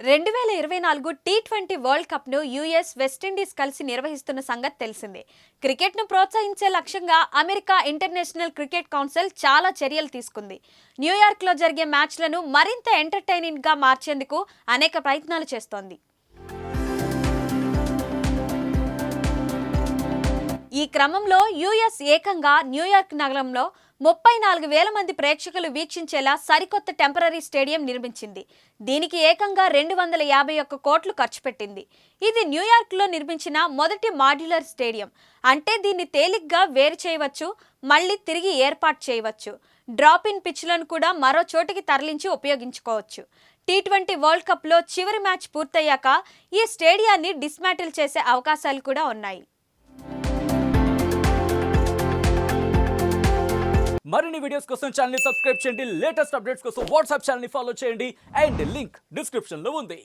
2024 T20 world కప్ను US, West Indies కలిసి నిర్వహిస్తున్న సంగతి తెలిసిందే. క్రికెట్ను ప్రోత్సహించే లక్ష్యంగా అమెరికా ఇంటర్నేషనల్ క్రికెట్ కౌన్సిల్ చాలా చర్యలు తీసుకుంది. న్యూయార్క్లో జరిగే మ్యాచ్లను మరింత ఎంటర్టైనింగ్గా మార్చేందుకు అనేక ప్రయత్నాలు చేస్తోంది. ఈ క్రమంలో యూఎస్ ఏకంగా న్యూయార్క్ నగరంలో 34,000 మంది ప్రేక్షకులు వీక్షించేలా సరికొత్త టెంపరరీ స్టేడియం నిర్మించింది. దీనికి ఏకంగా 251 కోట్లు ఖర్చు పెట్టింది. ఇది న్యూయార్క్లో నిర్మించిన మొదటి మాడ్యులర్ స్టేడియం. అంటే దీన్ని తేలిగ్గా వేరు చేయవచ్చు, మళ్ళీ తిరిగి ఏర్పాటు చేయవచ్చు. డ్రాప్ ఇన్ పిచ్లను కూడా మరో చోటికి తరలించి ఉపయోగించుకోవచ్చు. టీ20 వరల్డ్ కప్లో చివరి మ్యాచ్ పూర్తయ్యాక ఈ స్టేడియాన్ని డిస్మాంటిల్ చేసే అవకాశాలు కూడా ఉన్నాయి. మరిన్ని వీడియోస్ కోసం ఛానల్ ని సబ్స్క్రైబ్ చేయండి. లేటెస్ట్ అప్డేట్స్ కోసం వాట్సాప్ ఛానల్ ని ఫాలో చేయండి. అండ్ లింక్ డిస్క్రిప్షన్ లో ఉంది.